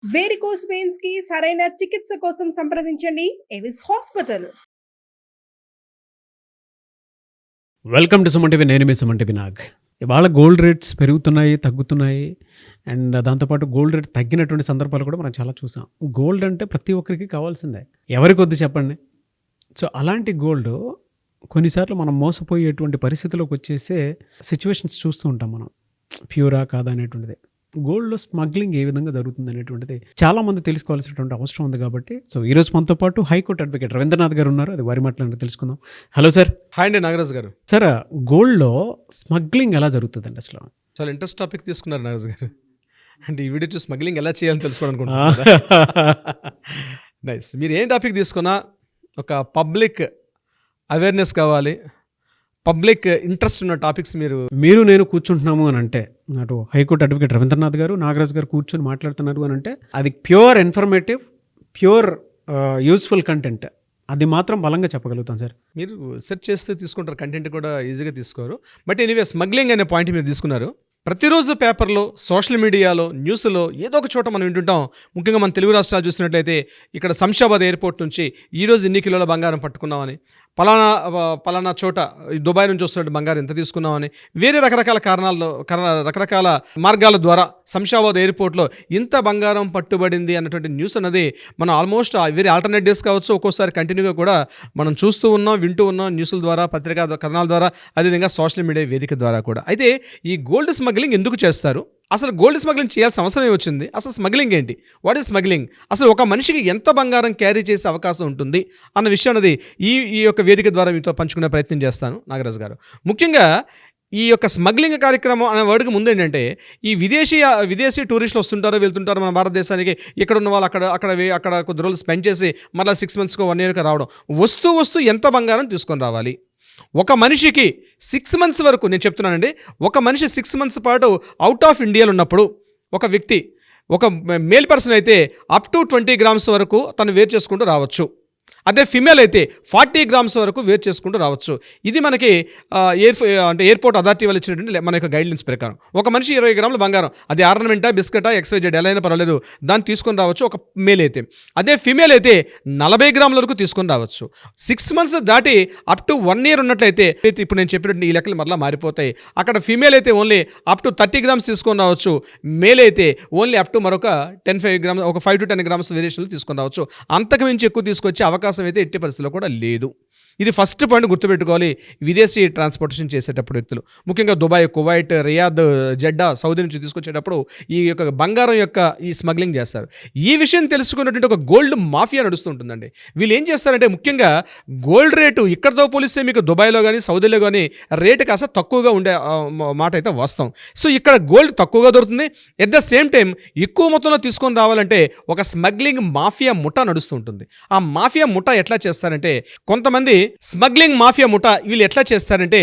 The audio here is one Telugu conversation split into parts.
వేరికోస్ వెయిన్స్ కి సరైన చికిత్స కోసం సంప్రదించండి Avis hospital. Welcome to Suman TV. నేను మీ సుమన్ టీవీ నాగ్. ఇవాళ గోల్డ్ రేట్స్ పెరుగుతున్నాయి, తగ్గుతున్నాయి. అండ్ దాంతోపాటు గోల్డ్ రేట్ తగ్గినటువంటి సందర్భాలు కూడా మనం చాలా చూసాం. గోల్డ్ అంటే ప్రతి ఒక్కరికి కావాల్సిందే, ఎవరికి వద్దు చెప్పండి. సో అలాంటి గోల్డ్ కొన్నిసార్లు మనం మోసపోయేటువంటి పరిస్థితిలోకి వచ్చేసే సిచ్యువేషన్స్ చూస్తూ ఉంటాం మనం. ప్యూరా కాదా అనేటువంటిది, గోల్డ్లో స్మగ్లింగ్ ఏ విధంగా జరుగుతుంది అనేటువంటిది చాలామంది తెలుసుకోవాల్సినటువంటి అవసరం ఉంది. కాబట్టి సో ఈరోజు మనతో పాటు హైకోర్టు అడ్వకేట్ రవీంద్రనాథ్ గారు ఉన్నారు. అది వారి మాటలు తెలుసుకుందాం. Hello sir. హాయ్ అండి నాగరాజు గారు. సార్, గోల్డ్లో స్మగ్లింగ్ ఎలా జరుగుతుందండి అసలు? చాలా ఇంట్రెస్ట్ టాపిక్ తీసుకున్నారు నాగరాజు గారు. అంటే ఈ వీడియో చూసి స్మగ్లింగ్ ఎలా చేయాలని తెలుసుకోవాలనుకుంటున్నాను. నైస్. మీరు ఏం టాపిక్ తీసుకున్నా ఒక పబ్లిక్ అవేర్నెస్ కావాలి, పబ్లిక్ ఇంట్రెస్ట్ ఉన్న టాపిక్స్ మీరు నేను కూర్చుంటున్నాము అని అంటే, అటు హైకోర్టు అడ్వకేట్ రవీంద్రనాథ్ గారు, నాగరాజు గారు కూర్చొని మాట్లాడుతున్నారు అని అంటే అది pure informative, pure useful content. అది మాత్రం బలంగా చెప్పగలుగుతాం సార్. మీరు సెర్చ్ చేస్తే తీసుకుంటారు, కంటెంట్ కూడా ఈజీగా తీసుకోరు. బట్ ఎనీవే, స్మగ్లింగ్ అనే పాయింట్ మీరు తీసుకున్నారు. ప్రతిరోజు పేపర్లో, సోషల్ మీడియాలో, న్యూస్లో ఏదో ఒక చోట మనం వింటుంటాం. ముఖ్యంగా మన తెలుగు చూసినట్లయితే ఇక్కడ శంషాబాద్ ఎయిర్పోర్ట్ నుంచి ఈరోజు ఇన్ని కిలోల బంగారం పట్టుకున్నామని, పలానా చోట దుబాయ్ నుంచి వస్తున్నట్టు బంగారం ఎంత తీసుకున్నామని, వేరే రకరకాల రకరకాల మార్గాల ద్వారా శంషాబాద్ ఎయిర్పోర్ట్లో ఇంత బంగారం పట్టుబడింది అన్నటువంటి న్యూస్ అన్నది మనం ఆల్మోస్ట్ వేరే ఆల్టర్నేట్ డేస్ కావచ్చు, ఒక్కోసారి కంటిన్యూగా కూడా మనం చూస్తూ ఉన్నాం, వింటూ ఉన్నాం, న్యూస్ల ద్వారా, పత్రికా కథనాల ద్వారా, అదేవిధంగా సోషల్ మీడియా వేదిక ద్వారా కూడా. అయితే ఈ గోల్డ్ స్మగ్లింగ్ ఎందుకు చేస్తారు? అసలు గోల్డ్ స్మగ్లింగ్ చేయాల్సిన అవసరం ఏమొచ్చింది? అసలు స్మగ్లింగ్ ఏంటి? What is smuggling? అసలు ఒక మనిషికి ఎంత బంగారం క్యారీ చేసే అవకాశం ఉంటుంది అన్న విషయం అనేది ఈ యొక్క వేదిక ద్వారా మీతో పంచుకునే ప్రయత్నం చేస్తాను నాగరాజు గారు. ముఖ్యంగా ఈ యొక్క స్మగ్లింగ్ కార్యక్రమం అనే వర్డ్కి ముందు ఏంటంటే, ఈ విదేశీ టూరిస్టులు వస్తుంటారు, వెళ్తుంటారు మన భారతదేశానికి. ఇక్కడ ఉన్న వాళ్ళు అక్కడ కొద్ది రోజులు స్పెండ్ చేసి మళ్ళీ 6 monthsకో 1 yearకో రావడం. వస్తూ ఎంత బంగారం తీసుకొని రావాలి? ఒక మనిషికి 6 months వరకు, నేను చెప్తున్నానండి, ఒక మనిషి 6 months పాటు అవుట్ ఆఫ్ ఇండియాలో ఉన్నప్పుడు ఒక వ్యక్తి, ఒక మేల్ పర్సన్ అయితే అప్ టు 20 grams వరకు తను వేరు చేసుకుంటూ రావచ్చు. అదే ఫిమేల్ అయితే 40 grams వరకు వేరు చేసుకుంటూ రావచ్చు. ఇది మనకి ఎయిర్పోర్ట్ అథారిటీ వాళ్ళు ఇచ్చినటువంటి మన యొక్క గైడ్లైన్స్ ప్రకారం. ఒక మనిషి 20 grams బంగారం, అది ఆర్నమెంటా, బిస్కెటా, XYZ ఎలా అయినా పర్వాలేదు, దాన్ని తీసుకొని రావచ్చు ఒక మేల్ అయితే. అదే ఫిమేల్ అయితే 40 grams వరకు తీసుకొని రావచ్చు. 6 months దాటి అప్ టు 1 year ఉన్నట్లయితే, ఇప్పుడు నేను చెప్పినట్టు ఈ లెక్కలు మరలా మారిపోతాయి. అక్కడ ఫిమేల్ అయితే ఓన్లీ అప్ టు 30 grams తీసుకొని రావచ్చు, మేల్ అయితే ఓన్లీ అప్ టు మరొక 5 grams, ఒక 5 to 10 grams వేరియేషన్లు తీసుకొని రావచ్చు. అంతకు మించి ఎక్కువ తీసుకొచ్చే అవకాశం అయితే ఎట్టి పరిస్థితుల్లో కూడా లేదు. ఇది ఫస్ట్ పాయింట్ గుర్తుపెట్టుకోవాలి విదేశీ ట్రాన్స్పోర్టేషన్ చేసేటప్పుడు వ్యక్తులు. ముఖ్యంగా Dubai, Kuwait, Riyadh, Jeddah, Saudi నుంచి తీసుకొచ్చేటప్పుడు ఈ యొక్క బంగారం యొక్క ఈ స్మగ్లింగ్ చేస్తారు. ఈ విషయం తెలుసుకున్నటువంటి ఒక గోల్డ్ మాఫియా నడుస్తుంటుందండి. వీళ్ళు ఏం చేస్తారంటే, ముఖ్యంగా గోల్డ్ రేటు ఇక్కడతో పోలిస్తే మీకు దుబాయ్లో కానీ సౌదీలో కానీ రేటు కాస్త తక్కువగా ఉండే మాట అయితే వాస్తవం. సో ఇక్కడ గోల్డ్ తక్కువగా దొరుకుతుంది. ఎట్ ద సేమ్ టైం ఎక్కువ మొత్తంలో తీసుకొని రావాలంటే ఒక స్మగ్లింగ్ మాఫియా ముఠా నడుస్తుంటుంది. ఆ మాఫియా ముఠా ఎట్లా చేస్తారంటే, కొంతమంది స్మగ్లింగ్ మాఫియా ముఠా వీళ్ళు ఎట్లా చేస్తారంటే,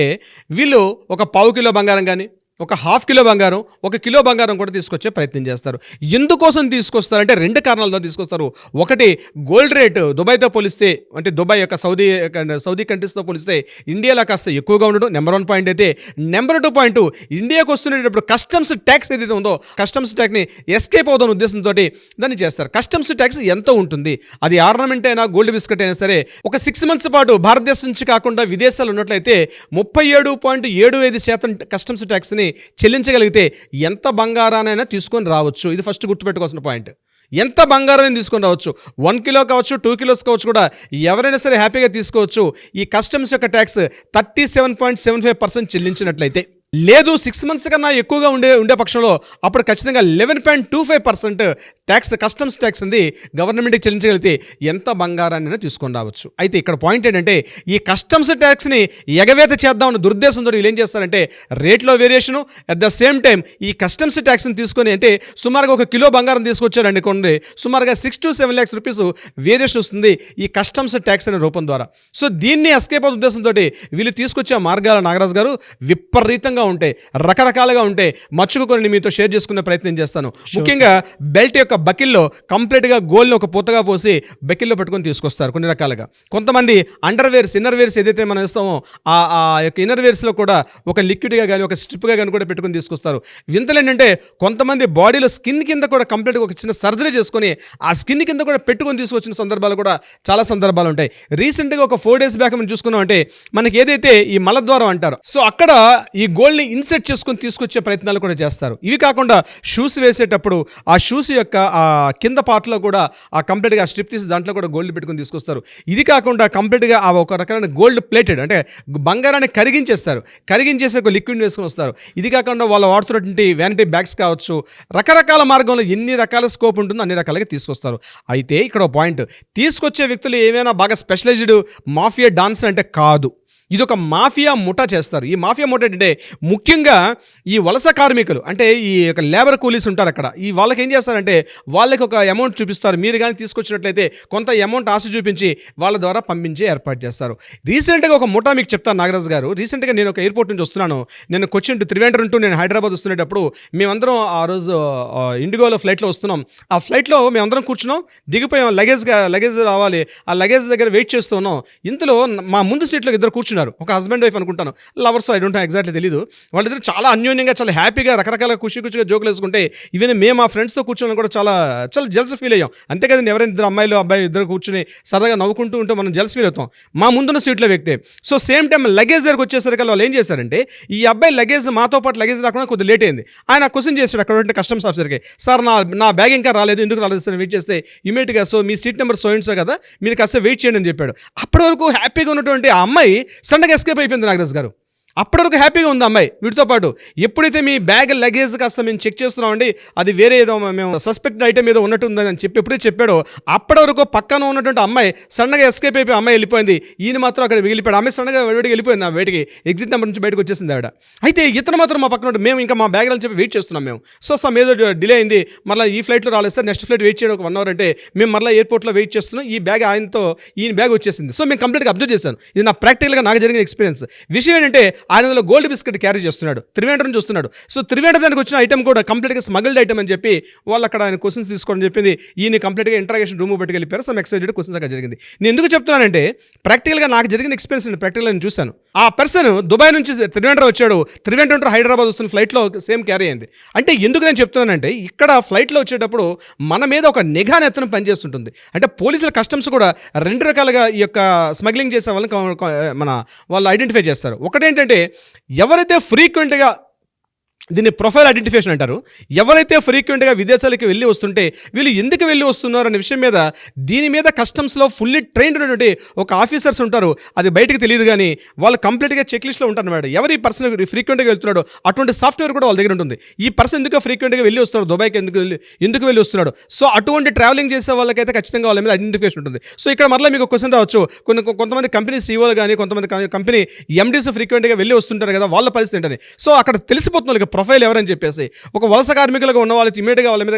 వీళ్ళు ఒక 1/4 kilo బంగారం కానీ, ఒక 1/2 kilo బంగారం, 1 kilo బంగారం కూడా తీసుకొచ్చే ప్రయత్నం చేస్తారు. ఎందుకోసం తీసుకొస్తారంటే 2 కారణాలతో తీసుకొస్తారు. ఒకటి, గోల్డ్ రేటు దుబాయ్తో పోలిస్తే, అంటే దుబాయ్ యొక్క సౌదీ కంట్రీస్తో పోలిస్తే ఇండియాలో కాస్త ఎక్కువగా ఉండడం నెంబర్ 1 పాయింట్ అయితే. నెంబర్ 2 పాయింట్, ఇండియాకు వస్తున్నప్పుడు కస్టమ్స్ ట్యాక్స్ ఏదైతే ఉందో, కస్టమ్స్ ట్యాక్స్ని ఎస్కేప్ అవుతున్న ఉద్దేశంతో దాన్ని చేస్తారు. కస్టమ్స్ ట్యాక్స్ ఎంత ఉంటుంది? అది ఆర్నమెంట్ అయినా, గోల్డ్ బిస్కెట్ అయినా సరే, ఒక 6 months పాటు భారతదేశం నుంచి కాకుండా విదేశాలు ఉన్నట్లయితే 37.75% కస్టమ్స్ ట్యాక్స్ని చెల్లించగలిగితే ఎంత బంగారానైనా తీసుకొని రావచ్చు. ఇది ఫస్ట్ గుర్తుపెట్టుకోవాల్సిన పాయింట్. ఎంత బంగారం తీసుకొని రావచ్చు, 1 kilo కావచ్చు, 2 kilos కావచ్చు, కూడా ఎవరైనా సరే హ్యాపీగా తీసుకోవచ్చు. ఈ కస్టమ్స్ యొక్క ట్యాక్స్ 37.75% చెల్లించినట్లయితే. లేదు 6 months కన్నా ఎక్కువగా ఉండే పక్షంలో అప్పుడు ఖచ్చితంగా 11.25% ట్యాక్స్, కస్టమ్స్ ట్యాక్స్ ఉంది గవర్నమెంట్కి చెల్లించగలిగితే ఎంత బంగారాన్ని తీసుకొని రావచ్చు. అయితే ఇక్కడ పాయింట్ ఏంటంటే, ఈ కస్టమ్స్ ట్యాక్స్ని ఎగవేత చేద్దామన్న దురుద్దేశంతో వీళ్ళు ఏం చేస్తారంటే, రేట్లో variation, at the same time ఈ కస్టమ్స్ ట్యాక్స్ని తీసుకొని, అంటే సుమారుగా 1 kilo బంగారం తీసుకొచ్చారు అనుకోండి, సుమారుగా 6 to 7 lakhs rupees వేరియేషన్ వస్తుంది ఈ కస్టమ్స్ ట్యాక్స్ అనే రూపం ద్వారా. సో దీన్ని ఎస్కేప్ అవుతున్న ఉద్దేశంతో వీళ్ళు తీసుకొచ్చే మార్గాల నాగరాజు గారు ఉంటాయి, రకరకాలుగా ఉంటాయి. మచ్చుకు కొన్ని మీతో షేర్ చేసుకునే ప్రయత్నం చేస్తాను. ముఖ్యంగా బెల్ట్ యొక్క బకిల్లో కంప్లీట్గా గోల్డ్ని ఒక పూతగా పోసి బకిల్లో పెట్టుకొని తీసుకొస్తారు కొన్ని రకాలుగా. కొంతమంది అండర్వేర్స్ ఇన్నర్వేర్స్ ఏదైతే మనం ఇస్తామో ఆ యొక్క ఇన్నర్వేర్స్లో కూడా ఒక లిక్విడ్గా కానీ ఒక స్ట్రిప్గా కానీ కూడా పెట్టుకొని తీసుకొస్తారు. వింతలు ఏంటంటే కొంతమంది బాడీలో స్కిన్ కింద కూడా కంప్లీట్గా ఒక చిన్న సర్జరీ చేసుకొని ఆ స్కిన్ కింద కూడా పెట్టుకొని తీసుకొచ్చిన సందర్భాలు కూడా చాలా సందర్భాలు ఉంటాయి. రీసెంట్గా ఒక 4 days బ్యాక్ మనం చూసుకున్నాం అంటే మనకి ఏదైతే ఈ మలద్వారం అంటారు, సో అక్కడ ఈ గోల్డ్ని ఇన్సెట్ చేసుకొని తీసుకొచ్చే ప్రయత్నాలు కూడా చేస్తారు. ఇవి కాకుండా షూస్ వేసేటప్పుడు ఆ షూస్ యొక్క ఆ కింద పార్ట్లో కూడా ఆ కంప్లీట్గా ఆ స్ట్రిప్ తీసి దాంట్లో కూడా గోల్డ్ పెట్టుకొని తీసుకొస్తారు. ఇది కాకుండా కంప్లీట్గా ఆ ఒక రకమైన గోల్డ్ ప్లేటెడ్ అంటే బంగారాన్ని కరిగించేసి ఒక లిక్విడ్ వేసుకొని వస్తారు. ఇది కాకుండా వాళ్ళు వాడుతున్నటువంటి వ్యానిటీ బ్యాగ్స్ కావచ్చు, రకరకాల మార్గంలో ఎన్ని రకాల స్కోప్ ఉంటుందో అన్ని రకాలుగా తీసుకొస్తారు. అయితే ఇక్కడ ఒక పాయింట్, తీసుకొచ్చే వ్యక్తులు ఏమైనా బాగా స్పెషలైజ్డ్ మాఫియా డాన్స్ అంటే కాదు, ఇది ఒక మాఫియా ముఠా చేస్తారు. ఈ మాఫియా ముఠా అంటే ముఖ్యంగా ఈ వలస కార్మికులు అంటే ఈ యొక్క లేబర్ కూలీస్ ఉంటారు అక్కడ, ఈ వాళ్ళకి ఏం చేస్తారంటే వాళ్ళకి ఒక అమౌంట్ చూపిస్తారు. మీరు కానీ తీసుకొచ్చినట్లయితే కొంత అమౌంట్ ఆశ చూపించి వాళ్ళ ద్వారా పంపించి ఏర్పాటు చేస్తారు. రీసెంట్గా ఒక ముఠా మీకు చెప్తాను నాగరాజ్ గారు. రీసెంట్గా నేను ఒక ఎయిర్పోర్ట్ నుంచి వస్తున్నాను, నేను కొచ్చిన్ టు త్రివేంద్రం టు నేను హైదరాబాద్ వస్తున్నప్పుడు మేమందరం ఆ రోజు ఇండిగోలో ఫ్లైట్లో వస్తున్నాం. ఆ ఫ్లైట్లో మేమందరం కూర్చున్నాం, దిగిపోయాం, లగేజ్ రావాలి, ఆ లగేజ్ దగ్గర వెయిట్ చేస్తూ ఉన్నాం. ఇంతలో మా ముందు సీట్లో ఇద్దరు కూర్చున్నారు, ఒక హస్బెండ్ వైఫ్ అనుకుంటాను, lovers I don't know exactly తెలీదు. వాళ్ళిద్దరు చాలా అన్యోన్యంగా చాలా హ్యాపీగా రకరకాల ఖుషిగా జోకులు వేసుకుంటే ఈవెన్ మేము మా ఫ్రెండ్స్తో కూర్చొని కూడా చాలా జెల్స్ ఫీల్ అయ్యాం. అంతే కదండి, ఎవరైనా ఇద్దరు అమ్మాయిలు అబ్బాయి ఇద్దరు కూర్చొని సరదాగా నవ్వుకుంటూ ఉంటే మనం జెల్స్ ఫీల్ అవుతాం. మా ముందున్న సీట్లో వ్యక్తే. సో సేమ్ టైం లగేజ్ దగ్గరకు వచ్చేసరికి వాళ్ళు ఏం చేశారంటే ఈ అబ్బాయి లగేజ్ మాతో పాటు లగేజ్ రాకుండా కొద్దిగా లేట్ అయింది. ఆయన క్వశ్చన్ చేశాడు అక్కడ కస్టమ్స్ ఆఫీసర్కి, సార్ నా బ్యాగ్ ఇంకా రాలేదు, ఎందుకు రాలేదు సార్ వెయిట్ చేస్తే ఇమీడియట్గా సో మీ సీట్ నెంబర్ సో కదా మీరు కాస్త వెయిట్ చేయండి అని చెప్పాడు. అప్పటి వరకు హ్యాపీగా ఉన్నటువంటి ఆ అమ్మాయి సడన్గా ఎస్కేప్ అయిపోయింది నాగరాజ్ గారు. అప్పటి వరకు హ్యాపీగా ఉంది అమ్మాయి వీటితో పాటు. ఎప్పుడైతే మీ బ్యాగ్ లగేజ్ కాస్త మేము చెక్ చేస్తున్నామండి, అది వేరే ఏదో మేము సస్పెక్ట్ ఐటమ్ ఏదో ఉన్నట్టుందని అని చెప్పి ఎప్పుడైతే చెప్పాడో అప్పటి వరకు పక్కన ఉన్నటువంటి అమ్మాయి సడన్గా ఎస్కేప్ అయిపోయి అమ్మాయి వెళ్ళిపోయింది. ఈయన మాత్రం అక్కడ మిగిలిపోయాడు. అమ్మాయి సడన్గా బయటికి వెళ్ళిపోయింది, ఆ బయటికి ఎగ్జిట్ నెంబర్ నుంచి బయటకు వచ్చేసింది ఆవిడ. అయితే ఇతను మాత్రం మా పక్కన మేము ఇంకా మా బ్యాగ్ అని చెప్పి వెయిట్ చేస్తున్నాం మేము. సో సమ్ ఏదో డిలే అయింది, మళ్ళీ ఈ ఫ్లైట్లో రాలేదు సార్, నెక్స్ట్ ఫ్లైట్ వెయిట్ చేయడం ఒక 1 hour అంటే మేము మళ్ళీ ఎయిర్పోర్ట్లో వెయిట్ చేస్తున్నాం. ఈ బ్యాగ్ ఈయన బ్యాగ్ వచ్చేసింది. సో మేము కంప్లీట్గా అబ్జర్వ్ చేశాను. ఇది నా ప్రాక్టికల్గా నాకు జరిగిన ఎక్స్పీరియన్స్. విషయం ఏంటంటే ఆయన గోల్డ్ బిస్కెట్ క్యారీ చేస్తున్నాడు, త్రివేంద్రం చూస్తున్నాడు. సో త్రివేంద్రం దానికి వచ్చిన ఐటమ్ కూడా కంప్లీట్గా స్మగిల్డ్ ఐటమ్ అని చెప్పి వాళ్ళు అక్కడ ఆయన క్వశ్చన్స్ తీసుకోవడం చెప్పింది. ఈయన కంప్లీట్గా ఇంటరాగేషన్ రూమ్ పెట్టి వెళ్ళిపోయారు. సమ్ ఎక్సైటెడ్ క్వశ్చన్స్ అక్కడ జరిగింది. నేను ఎందుకు చెప్తున్నానంటే ప్రాక్టికల్గా నాకు జరిగిన ఎక్స్పీరియన్స్ నేను ప్రాక్టికల్గా నేను చూశాను. ఆ పర్సన్ దుబాయ్ నుంచి త్రివేంద్రం వచ్చాడు, త్రివేంద్రం టు హైదరాబాద్ వస్తున్న ఫ్లైట్లో సేమ్ క్యారీ అయింది. అంటే ఎందుకు నేను చెప్తున్నానంటే ఇక్కడ ఫ్లైట్లో వచ్చేటప్పుడు మన మీద ఒక నిఘా నెత్తనం పనిచేస్తుంటుంది. అంటే పోలీసుల కస్టమ్స్ కూడా 2 రకాలుగా ఈ యొక్క స్మగ్లింగ్ చేసే వాళ్ళని వాళ్ళు ఐడెంటిఫై చేస్తారు. ఒకటేంటంటే ఎవరైతే ఫ్రీక్వెంట్గా దీన్ని ప్రొఫైల్ ఐడెంటిఫికేషన్ అంటారు, ఎవరైతే ఫ్రీక్వెంట్గా విదేశాలకు వెళ్ళి వస్తుంటే వీళ్ళు ఎందుకు వెళ్ళి వస్తున్నారు అనే విషయం మీద దీని మీద కస్టమ్స్లో ఫుల్లీ ట్రైన్డ్ ఉన్నటువంటి ఒక ఆఫీసర్స్ ఉంటారు. అది బయటకు తెలియదు కానీ వాళ్ళు కంప్లీట్గా చెక్ లిస్ట్లో ఉంటారు అన్నమాట. ఎవరు ఈ పర్సన్ ఫ్రీక్వెంట్గా వెళ్తున్నాడు అటువంటి సాఫ్ట్వేర్ కూడా వాళ్ళ దగ్గర ఉంటుంది. ఈ పర్సన్ ఎందుకు ఫ్రీక్వెంట్గా వెళ్ళి వస్తున్నాడు, దుబాయ్కి ఎందుకు వెళ్ళి వస్తున్నాడు. సో అటువంటి ట్రావెలింగ్ చేసే వాళ్ళకైతే ఖచ్చితంగా వాళ్ళ మీద ఐడెంటిఫికేషన్ ఉంటుంది. సో ఇక్కడ మళ్ళీ మీకు క్వశ్చన్ రావచ్చు, కొంతమంది కంపెనీ సీఓలు కానీ కొంతమంది కంపెనీ ఎండీస్ ఫ్రీక్వెంట్గా వెళ్ళి వస్తుంటారు కదా, వాళ్ళ పరిస్థితి ఏంటని. సో అక్కడ తెలిసిపోతుంది ప్రొఫైల్ ఎవరని చెప్పేసి. ఒక వలస కార్మికులుగా ఉన్న వాళ్ళకి ఇమీడియట్గా వాళ్ళ మీద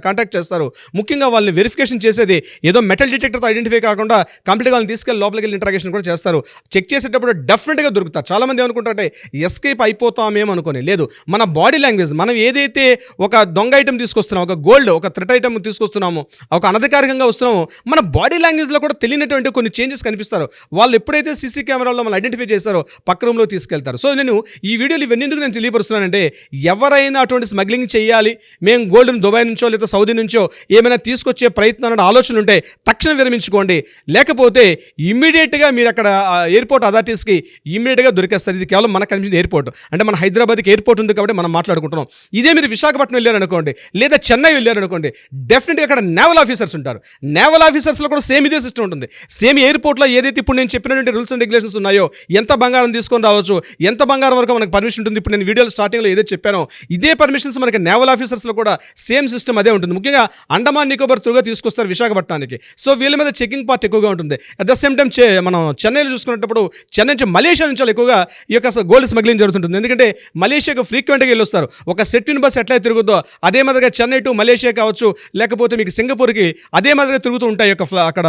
కాంటాక్ట్ చేస్తారు. ముఖ్యంగా వాళ్ళని వెరిఫికేషన్ చేసేది ఏదో మెటల్ డిటెక్టర్తో ఐడెంటిఫై కాకుండా కంప్లీట్గా వాళ్ళని తీసుకెళ్ళి లోపలికి వెళ్ళి ఇంటరాగేషన్ కూడా చేస్తారు. చెక్ చేసేటప్పుడు డెఫినెట్గా దొరుకుతారు. చాలామంది ఏమనుకుంటారంటే ఎస్కేప్ అయిపోతామేమో అనుకోని, లేదు, మన బాడీ లాంగ్వేజ్, మనం ఏదైతే ఒక దొంగ ఐటమ్ తీసుకొస్తున్నామో, ఒక గోల్డ్ ఒక థ్రెట్ ఐటమ్ తీసుకొస్తున్నామో, ఒక అనధికారికంగా వస్తున్నామో, మన బాడీ లాంగ్వేజ్లో కూడా తెలియనటువంటి కొన్ని చేంజెస్ కనిపిస్తారు. వాళ్ళు ఎప్పుడైతే సీసీ కెమెరాలో మనం ఐడెంటిఫై చేస్తారో పక్క రూమ్లో తీసుకెళ్తారు. సో నేను ఈ వీడియోలు ఇవన్నీ ఎందుకు నేను తెలియపరుస్తున్నానంటే ఎవరైనా అటువంటి స్మగ్లింగ్ చేయాలి, మేము గోల్డ్ని దుబాయ్ నుంచో లేదా సౌదీ నుంచో ఏమైనా తీసుకొచ్చే ప్రయత్నం అనే ఆలోచన ఉంటే తక్షణం విరమించుకోండి. లేకపోతే ఇమ్మీడియట్గా మీరు అక్కడ ఎయిర్పోర్ట్ అథారిటీస్కి ఇమ్మీడియట్గా దొరికేస్తారు. ఇది కేవలం మనకు కనిపించిన ఎయిర్పోర్ట్, అంటే మన హైదరాబాద్కి ఎయిర్పోర్ట్ ఉంది కాబట్టి మనం మాట్లాడుకుంటున్నాం. ఇదే మీరు విశాఖపట్నం వెళ్ళారనుకోండి లేదా చెన్నై వెళ్ళారనుకోండి, డెఫినెట్గా అక్కడ నేవల్ ఆఫీసర్స్ ఉంటారు. నేవల్ ఆఫీసర్స్లో కూడా సేమ్ ఇదే సిస్టమ్ ఉంటుంది. సేమ్ ఎయిర్పోర్ట్లో ఏదైతే ఇప్పుడు నేను చెప్పినటువంటి రూల్స్ అండ్ రెగ్యులేషన్స్ ఉన్నాయో, ఎంత బంగారం తీసుకొని రావచ్చు, ఎంత బంగారం వరకు మనకు పర్మిషన్ ఉంటుంది, ఇప్పుడు నేను వీడియోలో స్టార్టింగ్లో ఏదైతే చెప్పానో ఇదే పర్మిషన్స్ మనకి నేవల్ ఆఫీసర్స్లో కూడా సేమ్ సిస్టమ్ అదే ఉంటుంది. ముఖ్యంగా అండమాన్ నికోబార్ త్రూగా తీసుకొస్తారు విశాఖపట్నానికి. సో వీళ్ళ మీద చెకింగ్ పార్ట్ ఎక్కువగా ఉంటుంది. అట్ ద సేమ్ టైం మనం చెన్నైలో చూసుకున్నప్పుడు చెన్నై నుంచి మలేషియా నుంచి ఎక్కువగా ఈ యొక్క గోల్డ్ స్మగ్లింగ్ జరుగుతుంటుంది. ఎందుకంటే మలేషియాకు ఫ్రీక్వెంట్గా వెళ్ళి వస్తారు. ఒక సెట్టిన్ బస్ ఎట్లా తిరుగుతుందో అదే మాదిరిగా చెన్నై టు మలేషియా కావచ్చు, లేకపోతే మీకు సింగపూర్కి అదే మాదిరిగా తిరుగుతూ ఉంటాయి అక్కడ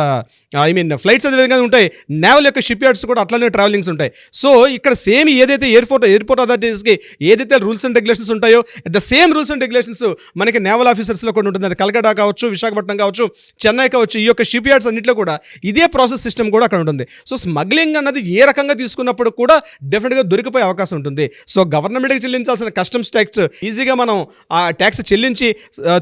ఫ్లైట్స్ అదే విధంగా ఉంటాయి. నేవల్ యొక్క షిప్ యార్డ్స్ కూడా అట్లానే ట్రావెలింగ్స్ ఉంటాయి. సో ఇక్కడ సేమ్ ఏదైతే ఎయిర్పోర్ట్ అథారిటీస్కి ఏదైతే రూల్స్ అండ్ అండ్ రెగ్యులేషన్స్ ఉంటాయో at the same rules and regulations మనకి నేవల్ ఆఫీసర్స్లో కూడా ఉంటుంది. అది కలకటా కావచ్చు, విశాఖపట్నం కావచ్చు, చెన్నై కావచ్చు, ఈ యొక్క షిప్ యార్డ్స్ అన్నింటిలో కూడా ఇదే ప్రాసెస్ సిస్టమ్ కూడా అక్కడ ఉంటుంది. సో స్మగ్లింగ్ అన్నది ఏ రకంగా తీసుకున్నప్పుడు కూడా డెఫినెట్గా దొరికిపోయే అవకాశం ఉంటుంది. సో గవర్నమెంట్కి చెల్లించాల్సిన కస్టమ్స్ ట్యాక్స్ ఈజీగా మనం ఆ ట్యాక్స్ చెల్లించి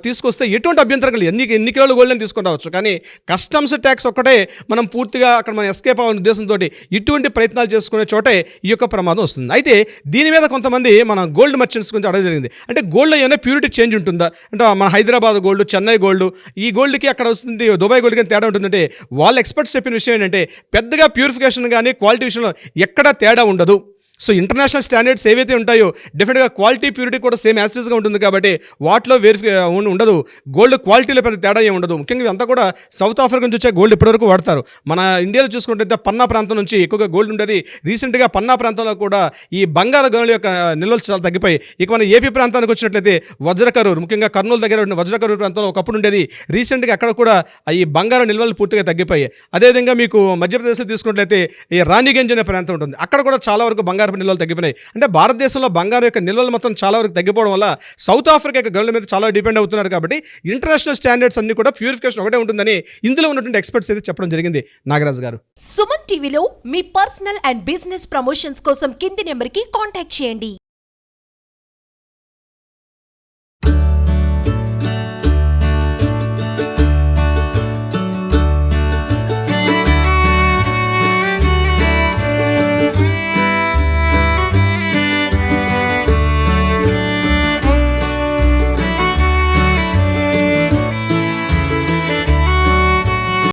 తీసుకొస్తే ఎటువంటి అభ్యంతరం లేదు. ఎన్ని కిలోలు గోల్డ్ అని తీసుకుని రావచ్చు. కానీ కస్టమ్స్ ట్యాక్స్ ఒక్కటే మనం పూర్తిగా అక్కడ మనం ఎస్కేప్ అవ్వాలనే ఉద్దేశంతో ఇటువంటి ప్రయత్నాలు చేసుకునే చోటే ఈ యొక్క ప్రమాదం వస్తుంది. అయితే దీని మీద కొంతమంది మన గోల్డ్ మర్చెంట్స్ గురించి అడగ జరిగింది. అంటే గోల్డ్లో ఏమైనా ప్యూరిటీ చేంజ్ ఉంటుందా, అంటే మన హైదరాబాద్ గోల్డ్, చెన్నై గోల్డ్, ఈ గోల్డ్కి అక్కడ వస్తుంది దుబాయ్ గోల్డ్కి తేడా ఉంటుందంటే వాళ్ళ ఎక్స్పర్ట్స్ చెప్పిన విషయం ఏంటంటే పెద్దగా ప్యూరిఫికేషన్ కానీ క్వాలిటీ విషయంలో ఎక్కడా తేడా ఉండదు. సో ఇంటర్నేషనల్ స్టాండర్డ్స్ ఏవైతే ఉంటాయో డెఫినెట్గా క్వాలిటీ ప్యూరిటీ కూడా సేమ్ యాస్టెస్గా ఉంటుంది కాబట్టి వాటిలో ఉండదు. గోల్డ్ క్వాలిటీలో పెద్ద తేడా ఏమి ఉండదు. ముఖ్యంగా ఇదంతా కూడా సౌత్ ఆఫ్రికా నుంచి వచ్చే గోల్డ్ ఇప్పటివరకు వాడతారు. మన ఇండియాలో చూసుకుంటే పన్నా ప్రాంతం నుంచి ఎక్కువగా గోల్డ్ ఉండేది. రీసెంట్గా పన్నా ప్రాంతంలో కూడా ఈ బంగారు గనుల యొక్క నిల్వలు చాలా తగ్గిపోయి ఇక మన ఏపీ ప్రాంతానికి వచ్చినట్లయితే వజ్రకరూరు, ముఖ్యంగా కర్నూలు దగ్గర ఉన్న వజ్రకరూరు ప్రాంతంలో ఒకప్పుడు ఉండేది. రీసెంట్గా అక్కడ కూడా ఈ బంగారు నిల్వలు పూర్తిగా తగ్గిపోయాయి. అదేవిధంగా మీకు మధ్యప్రదేశ్లో తీసుకున్నట్లయితే ఈ రాణిగంజ్ అనే ప్రాంతం ఉంటుంది. అక్కడ కూడా చాలా వరకు బంగారు నిల్వలు తగ్గిపోయినాయి. అంటే భారతదేశంలో బంగారం యొక్క నిల్వలు మొత్తం చాలా వరకు తగ్గిపోవడం వల్ల సౌత్ ఆఫ్రికా యొక్క గనుల మీద చాలా డిపెండ్ అవుతున్నారు. కాబట్టి ఇంటర్నేషనల్ స్టాండర్డ్స్ అన్ని కూడా ప్యూరిఫికేషన్ ఒకటే ఉంటుందని ఇందులో ఉన్నటువంటి ఎక్స్పర్ట్స్ అయితే చెప్పడం జరిగింది. నాగరాజు గారు, సుమన్ టీవీలో మీ పర్సనల్ అండ్ బిజినెస్ ప్రమోషన్స్ కోసం కింది నెంబర్కి కాంటాక్ట్ చేయండి.